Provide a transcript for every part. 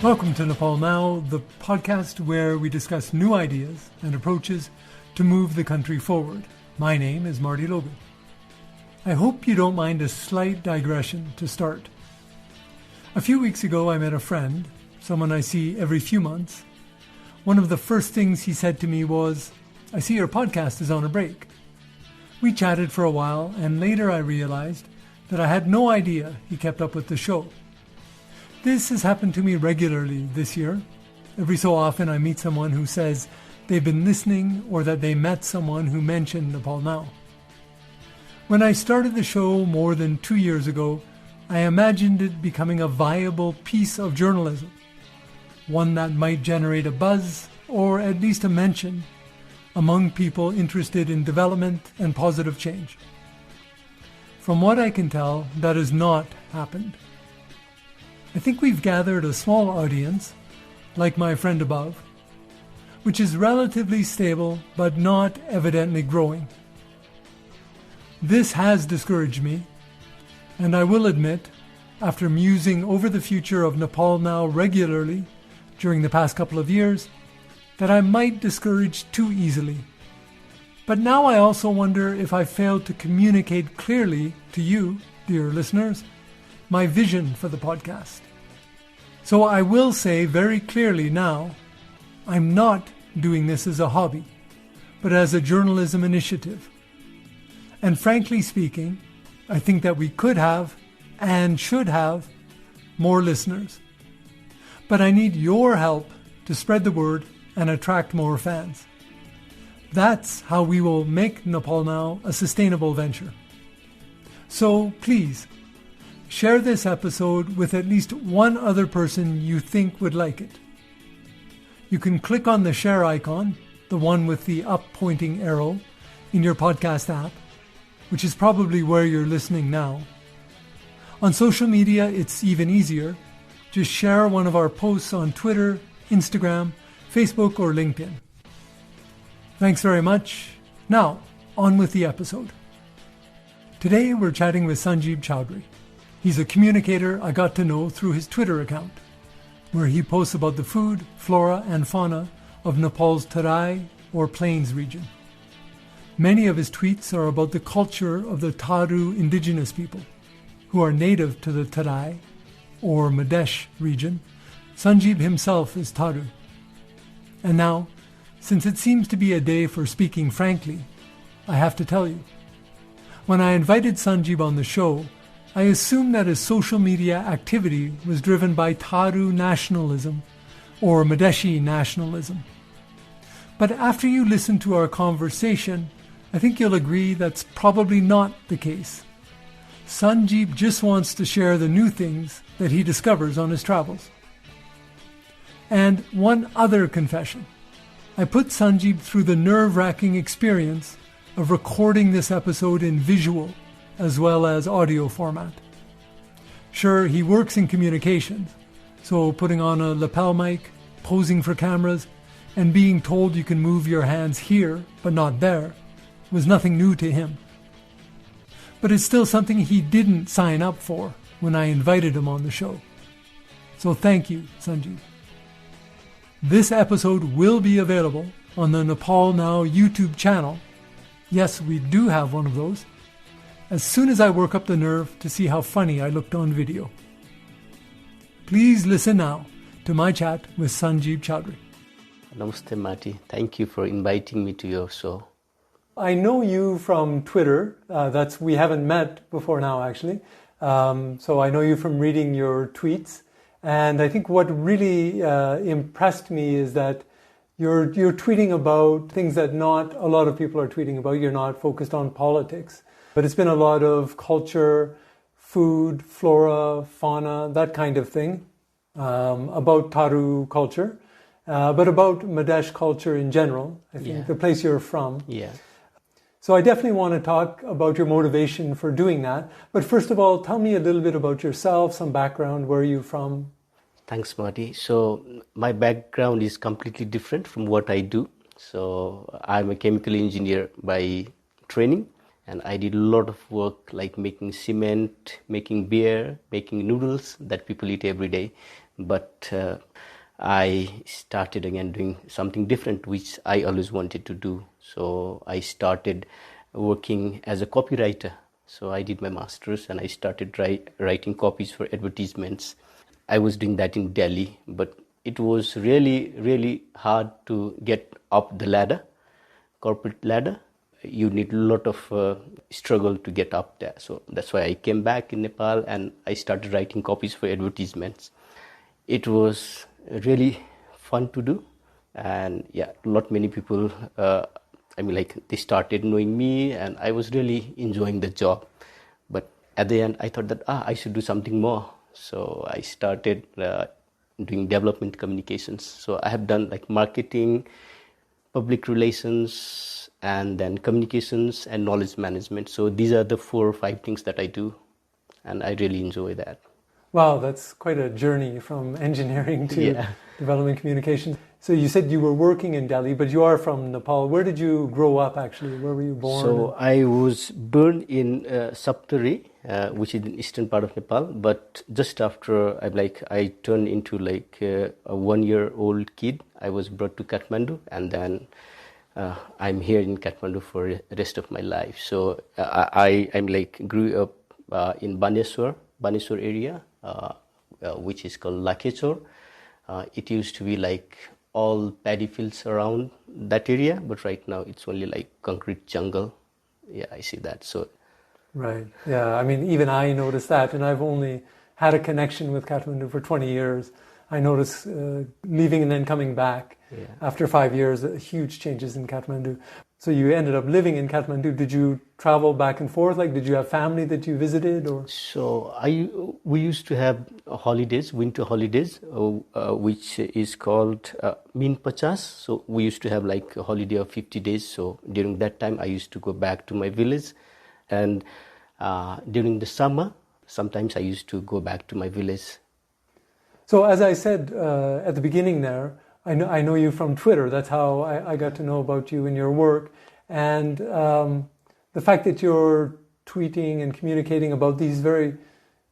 Welcome to Nepal Now, the podcast where we discuss new ideas and approaches to move the country forward. My name is Marty Logan. I hope you don't mind a slight digression to start. A few weeks ago, I met a friend, someone I see every few months. One of the first things he said to me was, "I see your podcast is on a break." We chatted for a while, and later I realized that I had no idea he kept up with the show. This has happened to me regularly this year. Every so often I meet someone who says they've been listening or that they met someone who mentioned Nepal Now. When I started the show more than 2 years ago, I imagined it becoming a viable piece of journalism, one that might generate a buzz or at least a mention among people interested in development and positive change. From what I can tell, that has not happened. I think we've gathered a small audience, like my friend above, which is relatively stable but not evidently growing. This has discouraged me, and I will admit, after musing over the future of Nepal Now regularly during the past couple of years, that I might discourage too easily. But now I also wonder if I failed to communicate clearly to you, dear listeners, my vision for the podcast. So I will say very clearly now, I'm not doing this as a hobby, but as a journalism initiative. And frankly speaking, I think that we could have and should have more listeners. But I need your help to spread the word and attract more fans. That's how we will make Nepal Now a sustainable venture. So please, share this episode with at least one other person you think would like it. You can click on the share icon, the one with the up-pointing arrow, in your podcast app, which is probably where you're listening now. On social media, it's even easier. Just share one of our posts on Twitter, Instagram, Facebook, or LinkedIn. Thanks very much. Now, on with the episode. Today, we're chatting with Sanjeev Chowdhury. He's a communicator I got to know through his Twitter account, where he posts about the food, flora, and fauna of Nepal's Terai or Plains region. Many of his tweets are about the culture of the Tharu indigenous people, who are native to the Terai or Madheshi region. Sanjeev himself is Tharu. And now, since it seems to be a day for speaking frankly, I have to tell you. When I invited Sanjeev on the show, I assumed that his social media activity was driven by Tharu nationalism or Madheshi nationalism. But after you listen to our conversation, I think you'll agree that's probably not the case. Sanjeev just wants to share the new things that he discovers on his travels. And one other confession. I put Sanjeev through the nerve-wracking experience of recording this episode in visual as well as audio format. Sure, he works in communications, so putting on a lapel mic, posing for cameras, and being told you can move your hands here but not there was nothing new to him. But it's still something he didn't sign up for when I invited him on the show. So thank you, Sanjeev. This episode will be available on the Nepal Now YouTube channel. Yes, we do have one of those. As soon as I work up the nerve to see how funny I looked on video. Please listen now to my chat with Sanjeev Chowdhury. Namaste, Marty. Thank you for inviting me to your show. I know you from Twitter. We haven't met before now, actually. So I know you from reading your tweets. And I think what really impressed me is that you're tweeting about things that not a lot of people are tweeting about. You're not focused on politics. But it's been a lot of culture, food, flora, fauna, that kind of thing, about Tharu culture, but about Madheshi culture in general, I think, the place you're from. Yeah. So I definitely want to talk about your motivation for doing that. But first of all, tell me a little bit about yourself, some background, where are you from? Thanks, Marty. So my background is completely different from what I do. So I'm a chemical engineer by training. And I did a lot of work like making cement, making beer, making noodles that people eat every day. but I started again doing something different, which I always wanted to do. So I started working as a copywriter. So I did my master's and I started writing copies for advertisements. I was doing that in Delhi, but it was really, really hard to get up the ladder, corporate ladder. You need a lot of struggle to get up there. So that's why I came back in Nepal and I started writing copies for advertisements. It was really fun to do, and yeah, not many people. They started knowing me, and I was really enjoying the job. But at the end, I thought that I should do something more. So I started doing development communications. So I have done like marketing, public relations, and then communications and knowledge management. So these are the 4 or 5 things that I do, and I really enjoy that. Wow, that's quite a journey from engineering to development communications. So you said you were working in Delhi, but you are from Nepal. Where did you grow up actually? Where were you born? So I was born in Saptari, which is in eastern part of Nepal. But just after I turned into a 1-year-old kid, I was brought to Kathmandu, and then I'm here in Kathmandu for the rest of my life. So I grew up in Baneswar area, which is called Lakhechor. It used to be like all paddy fields around that area, but right now it's only like concrete jungle. Yeah, I see that. So, right. Yeah, I mean, even I noticed that, and I've only had a connection with Kathmandu for 20 years. I noticed leaving and then coming back after 5 years, huge changes in Kathmandu. So you ended up living in Kathmandu. Did you travel back and forth? Like, did you have family that you visited, or? So we used to have holidays, winter holidays, which is called Min Pachas. So we used to have like a holiday of 50 days. So during that time, I used to go back to my village, and during the summer, sometimes I used to go back to my village. So as I said at the beginning there, I know you from Twitter. That's how I got to know about you and your work. And the fact that you're tweeting and communicating about these very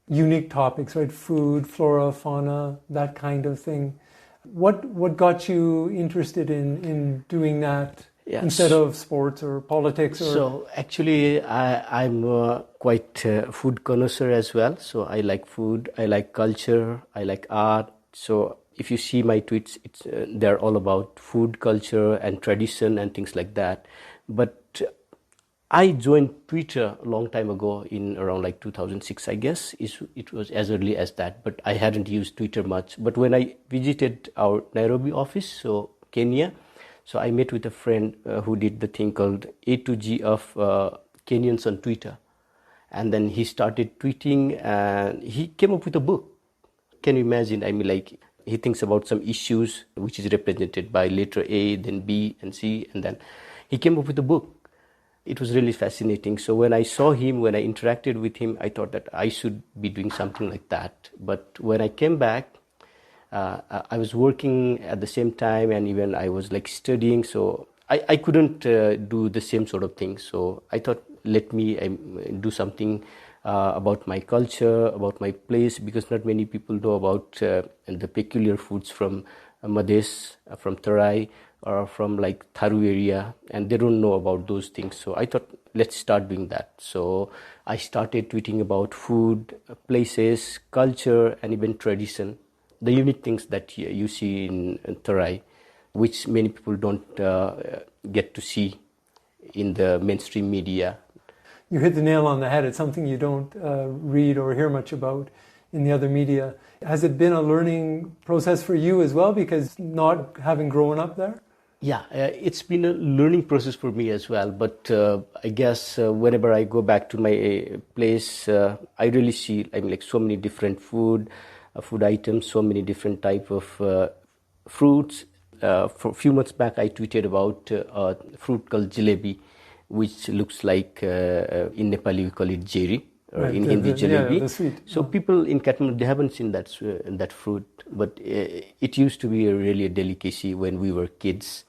unique topics, right? Food, flora, fauna, that kind of thing. What got you interested in doing that instead of sports or politics? So actually, I'm quite a food connoisseur as well. So I like food, I like culture, I like art. So if you see my tweets, they're all about food, culture, and tradition and things like that. But I joined Twitter a long time ago, in around like 2006, I guess. It was as early as that, but I hadn't used Twitter much. But when I visited our Nairobi office, so Kenya, so I met with a friend who did the thing called A to G of Kenyans on Twitter. And then he started tweeting, and he came up with a book. Can you imagine? He thinks about some issues which is represented by letter A, then B and C, and then he came up with a book. It was really fascinating. So when I saw him, when I interacted with him, I thought that I should be doing something like that. But when I came back, I was working at the same time, and even I was like studying, so I couldn't do the same sort of thing. So I thought, let me do something about my culture, about my place, because not many people know about the peculiar foods from Madheshi, from Tharu, or from like Tharu area, and they don't know about those things. So I thought, let's start doing that. So I started tweeting about food, places, culture, and even tradition, the unique things that you see in Tharu, which many people don't get to see in the mainstream media. You hit the nail on the head. It's something you don't read or hear much about in the other media. Has it been a learning process for you as well, because not having grown up there? Yeah, it's been a learning process for me as well. But I guess whenever I go back to my place, I really see so many different food items, so many different type of fruits. For a few months back, I tweeted about a fruit called jalebi, which looks like, in Nepali we call it jeri, or in Hindi jalebi. The sweet. So people in Kathmandu, they haven't seen that fruit, but it used to be really a delicacy when we were kids.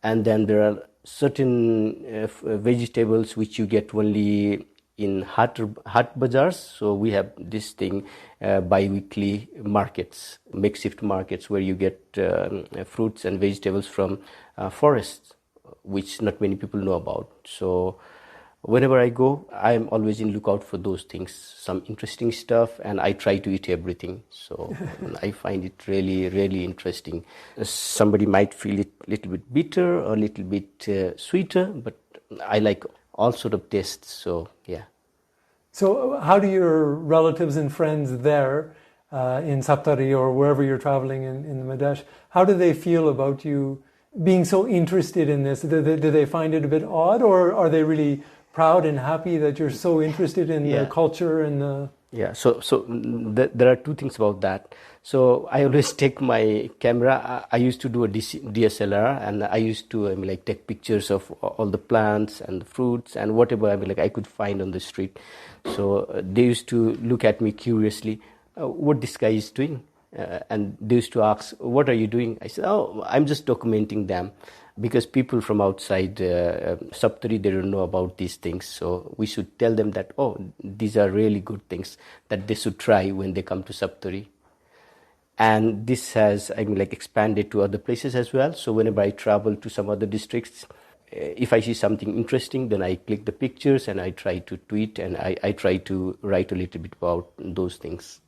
And then there are certain vegetables which you get only in Hat Bazaars. So we have this thing, bi-weekly markets, makeshift markets where you get fruits and vegetables from forests, which not many people know about. So whenever I go, I'm always in lookout for those things, some interesting stuff, and I try to eat everything. So I find it really, really interesting. Somebody might feel it a little bit bitter or a little bit sweeter, but I like all sort of tastes. So yeah. So how do your relatives and friends there in Saptari or wherever you're traveling in the Madhesh, how do they feel about you being so interested in this? Do they find it a bit odd, or are they really proud and happy that you're so interested in the culture and the... Yeah, so there are two things about that. So I always take my camera. I used to do a DSLR, and I used to take pictures of all the plants and the fruits and whatever I could find on the street. So they used to look at me curiously, what this guy is doing, and they used to ask, "What are you doing?" I said, "Oh, I'm just documenting them." Because people from outside Saptari, they don't know about these things. So we should tell them that, oh, these are really good things that they should try when they come to Saptari. And this has, expanded to other places as well. So whenever I travel to some other districts, if I see something interesting, then I click the pictures and I try to tweet, and I try to write a little bit about those things.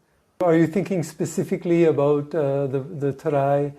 Are you thinking specifically about the Tarai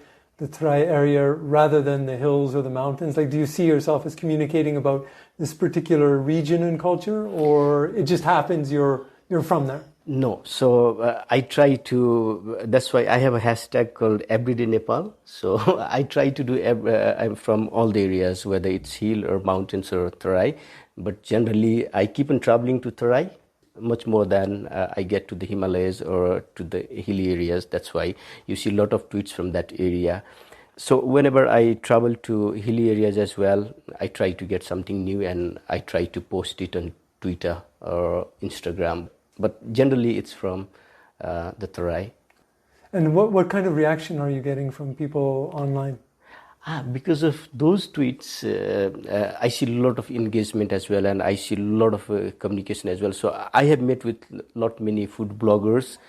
area rather than the hills or the mountains? Like, do you see yourself as communicating about this particular region and culture, or it just happens you're from there? No, so I try to, that's why I have a hashtag called Everyday Nepal. So I try to do, I'm from all the areas, whether it's hill or mountains or Tarai. But generally, I keep on traveling to Tarai much more than I get to the Himalayas or to the hilly areas. That's why you see a lot of tweets from that area. So whenever I travel to hilly areas as well, I try to get something new and I try to post it on Twitter or Instagram. But generally it's from the Tarai. And what kind of reaction are you getting from people online? Because of those tweets, I see a lot of engagement as well, and I see a lot of communication as well. So I have met with many food bloggers.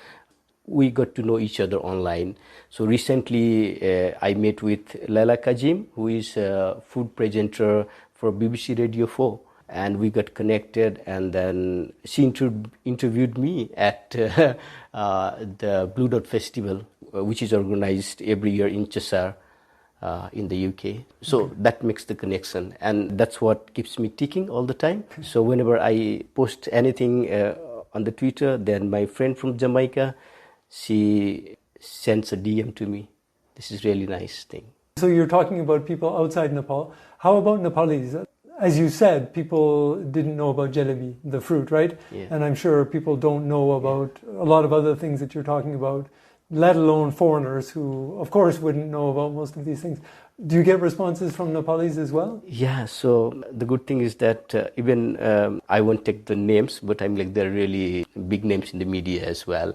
We got to know each other online. So recently, I met with Laila Kazim, who is a food presenter for BBC Radio 4. And we got connected, and then she interviewed me at the Blue Dot Festival, which is organized every year in Cheshire. In the UK. So that makes the connection, and that's what keeps me ticking all the time. So whenever I post anything on the Twitter, then my friend from Jamaica, she sends a DM to me. This is really nice thing. So you're talking about people outside Nepal. How about Nepalis? As you said, people didn't know about jalebi, the fruit, right? Yeah. And I'm sure people don't know about a lot of other things that you're talking about, let alone foreigners who, of course, wouldn't know about most of these things. Do you get responses from Nepalis as well? Yeah, so the good thing is that even I won't take the names, but they're really big names in the media as well.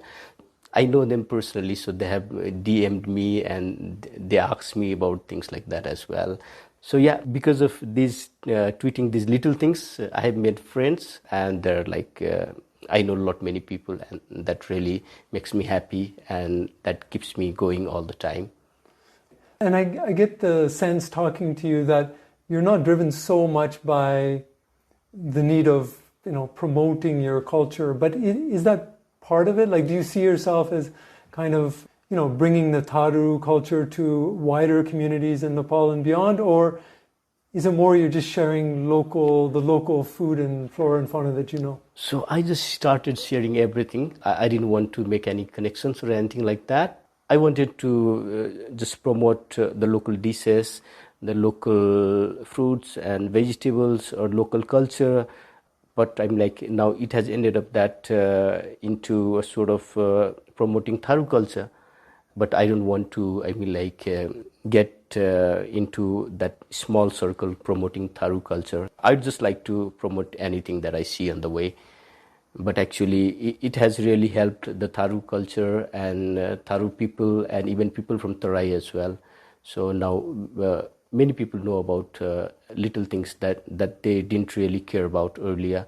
I know them personally, so they have DM'd me and they ask me about things like that as well. So yeah, because of these tweeting these little things, I have made friends, and they're I know many people, and that really makes me happy, and that keeps me going all the time. And I get the sense talking to you that you're not driven so much by the need of, promoting your culture, but is that part of it? Like, do you see yourself as kind of, bringing the Tharu culture to wider communities in Nepal and beyond, or is it more you're just sharing the local food and flora and fauna that you know? So I just started sharing everything. I didn't want to make any connections or anything like that. I wanted to just promote the local dishes, the local fruits and vegetables or local culture. But now it has ended up that into a sort of promoting Tharu culture. But I don't want to, get into that small circle promoting Tharu culture. I'd just like to promote anything that I see on the way. But actually, it has really helped the Tharu culture and Tharu people, and even people from Tarai as well. So now many people know about little things that they didn't really care about earlier.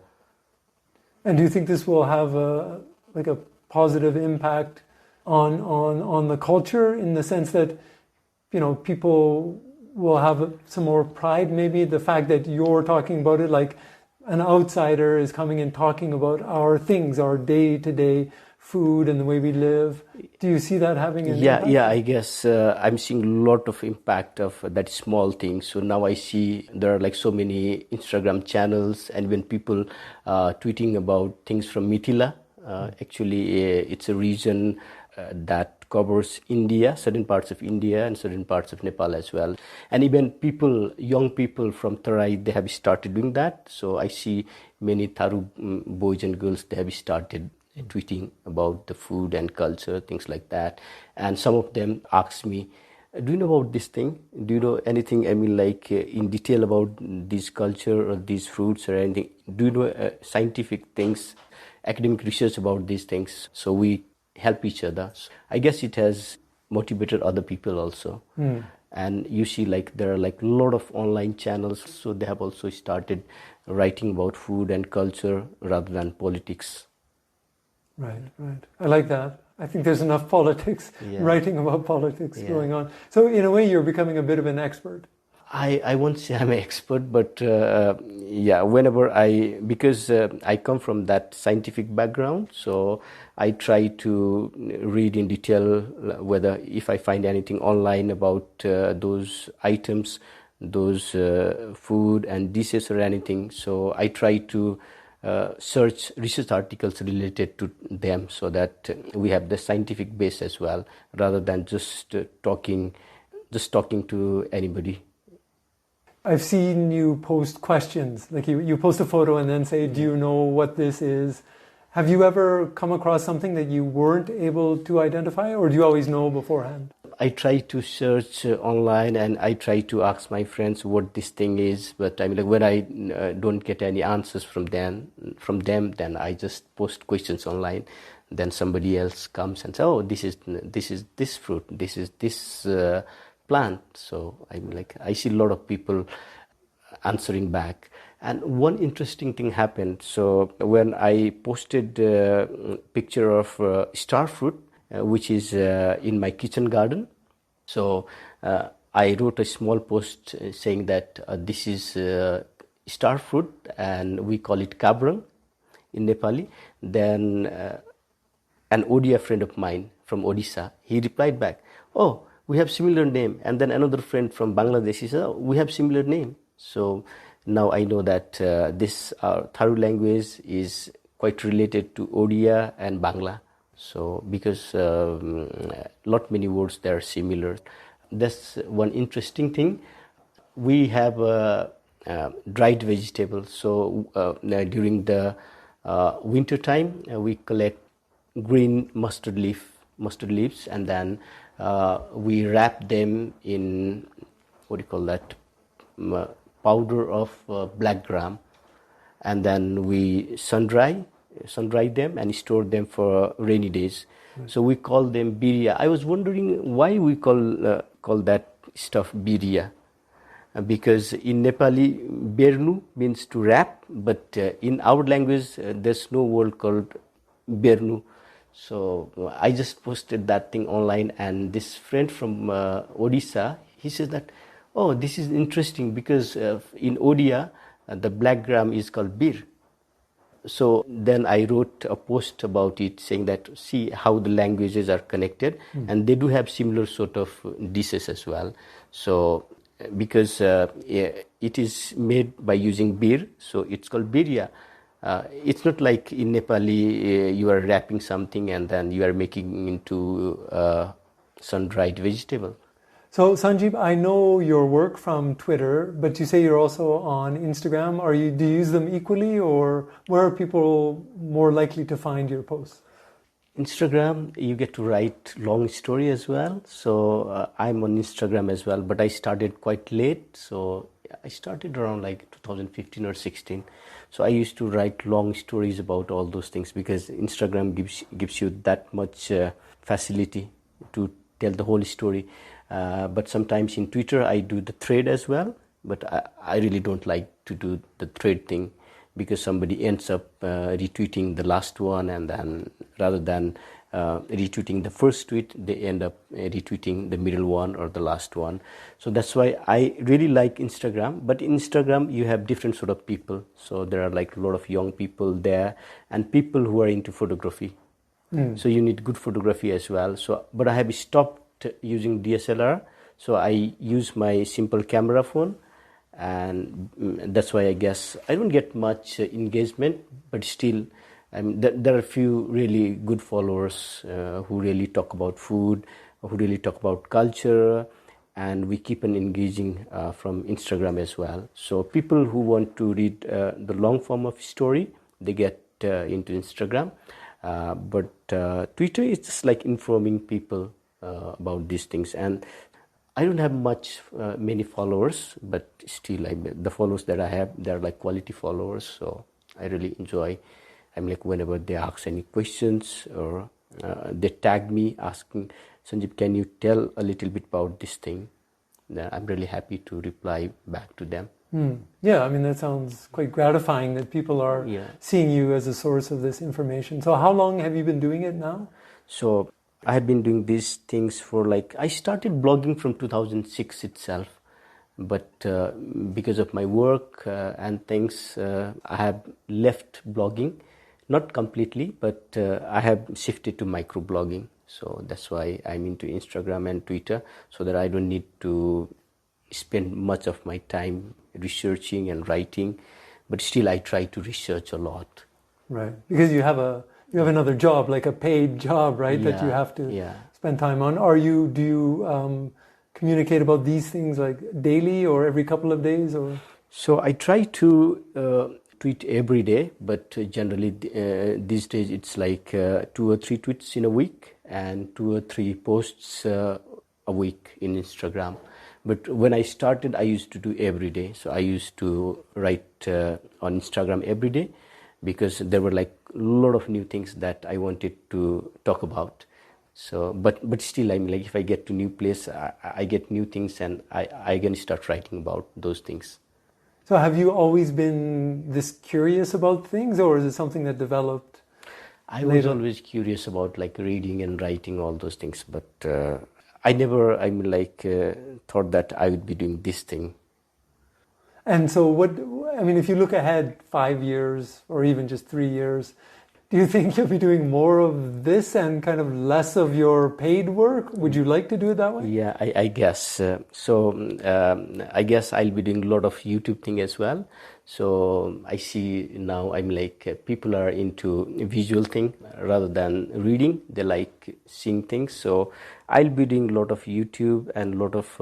And do you think this will have a positive impact on the culture, in the sense that, people will have some more pride, maybe the fact that you're talking about it, like an outsider is coming and talking about our things, our day-to-day food and the way we live. Do you see that having an impact? Yeah, I guess I'm seeing a lot of impact of that small thing. So now I see there are like so many Instagram channels, and when people tweeting about things from Mithila, actually it's a region that covers India, certain parts of India and certain parts of Nepal as well. And even young people from Tarai, they have started doing that. So I see many Tharu boys and girls, they have started tweeting about the food and culture, things like that. And some of them ask me, do you know about this thing? Do you know anything, like in detail about this culture or these fruits or anything? Do you know scientific things, academic research about these things? So we help each other. So I guess it has motivated other people also. And you see, like, there are like a lot of online channels, so they have also started writing about food and culture rather than politics. Right. I like that. I think there's enough politics, writing about politics going on. So in a way, you're becoming a bit of an expert. I won't say I'm an expert, but whenever because I come from that scientific background, so I try to read in detail whether if I find anything online about those items, those food and dishes or anything. So I try to search research articles related to them, so that we have the scientific base as well, rather than just talking to anybody. I've seen you post questions, like you post a photo and then say, do you know what this is? Have you ever come across something that you weren't able to identify, or do you always know beforehand? I try to search online, and I try to ask my friends what this thing is, but I mean, like, when I don't get any answers from them, then I just post questions online. Then somebody else comes and says, oh, this is this fruit, this is this plant. So I mean, like, I see a lot of people answering back. And one interesting thing happened. So when I posted a picture of star fruit, which is in my kitchen garden, so I wrote a small post saying that this is star fruit and we call it kabrang in Nepali. Then an Odia friend of mine from Odisha, he replied back, oh, we have similar name. And then another friend from Bangladesh, he said, oh, we have similar name. So now I know that this Tharu language is quite related to Odia and Bangla. So because many words that are similar. That's one interesting thing. We have dried vegetables. So during the winter time, we collect green mustard leaves, and then we wrap them in powder of black gram, and then we sun dry them and store them for rainy days. So we call them biria. I was wondering why we call that stuff biria, because in Nepali bernu means to wrap, but in our language there's no word called bernu. So I just posted that thing online, and this friend from Odisha, he says that, oh, this is interesting, because in Odia the black gram is called bir. So then I wrote a post about it, saying that, see how the languages are connected, and they do have similar sort of dishes as well. So because it is made by using bir, so it's called birya. It's not like in Nepali you are wrapping something and then you are making into sun-dried vegetable. So Sanjeev, I know your work from Twitter, but you say you're also on Instagram. Do you use them equally, or where are people more likely to find your posts? Instagram, you get to write long story as well. So I'm on Instagram as well, but I started quite late. So I started around like 2015 or 16. So I used to write long stories about all those things, because Instagram gives you that much facility to tell the whole story. But sometimes in Twitter I do the thread as well, but I really don't like to do the thread thing, because somebody ends up retweeting the last one, and then rather than retweeting the first tweet, they end up retweeting the middle one or the last one. So that's why I really like Instagram. But in Instagram you have different sort of people. So there are like a lot of young people there and people who are into photography. So you need good photography as well. So but I have stopped using DSLR, so I use my simple camera phone, and that's why I guess I don't get much engagement, but still there are a few really good followers who really talk about food, who really talk about culture, and we keep on engaging from Instagram as well. So people who want to read the long form of story, they get into Instagram. But Twitter is just like informing people about these things, and I don't have many followers, but still the followers that I have, they're like quality followers, so I really enjoy. I'm like, whenever they ask any questions or they tag me asking, Sanjeev, can you tell a little bit about this thing? Then I'm really happy to reply back to them. Yeah, I mean, that sounds quite gratifying that people are seeing you as a source of this information. So how long have you been doing it now? So I have been doing these things for I started blogging from 2006 itself. But because of my work and things, I have left blogging. Not completely, but I have shifted to microblogging. So that's why I'm into Instagram and Twitter, so that I don't need to spend much of my time researching and writing, but still I try to research a lot. Right, because you have another job, like a paid job, right? That you have to spend time on. Do you communicate about these things like daily or every couple of days, or? So I try to tweet every day, but generally these days it's like 2 or 3 tweets in a week and 2 or 3 posts a week in Instagram. But when I started, I used to do every day. So I used to write on Instagram every day, because there were like a lot of new things that I wanted to talk about. So, but still, I'm like, if I get to new place, I get new things, and I can start writing about those things. So have you always been this curious about things, or is it something that developed I was always curious about like reading and writing, all those things, but I never, thought that I would be doing this thing. And so if you look ahead 5 years or even just 3 years, do you think you'll be doing more of this and kind of less of your paid work? Would you like to do it that way? Yeah, I guess. I guess I'll be doing a lot of YouTube thing as well. So I see now people are into visual thing rather than reading. They like seeing things. So I'll be doing a lot of YouTube and a lot of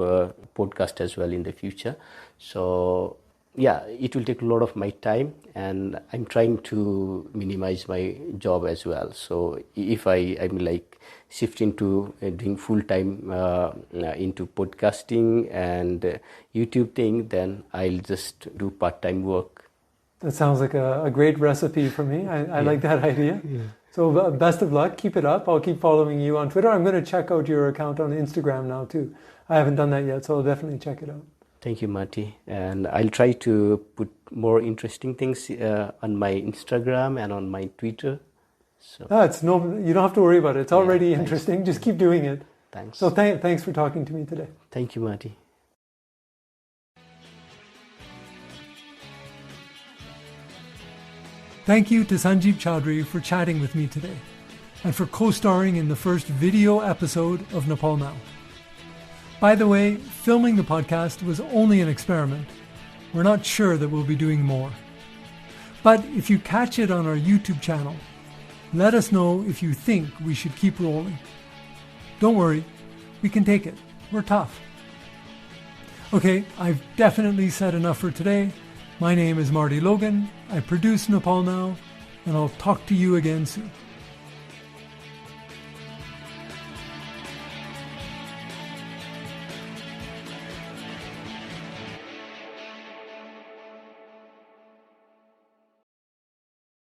podcast as well in the future. So yeah, it will take a lot of my time, and I'm trying to minimize my job as well. So if I'm shift into doing full time into podcasting and YouTube thing, then I'll just do part-time work. That sounds like a great recipe for me. I like that idea. Yeah. So best of luck. Keep it up. I'll keep following you on Twitter. I'm going to check out your account on Instagram now too. I haven't done that yet, so I'll definitely check it out. Thank you, Mati. And I'll try to put more interesting things on my Instagram and on my Twitter. So you don't have to worry about it. It's already interesting. Just keep doing it. Thanks. So thanks for talking to me today. Thank you, Mati. Thank you to Sanjeev Chaudhary for chatting with me today and for co-starring in the first video episode of Nepal Now. By the way, filming the podcast was only an experiment. We're not sure that we'll be doing more. But if you catch it on our YouTube channel, let us know if you think we should keep rolling. Don't worry, we can take it. We're tough. Okay, I've definitely said enough for today. My name is Marty Logan. I produce Nepal Now, and I'll talk to you again soon.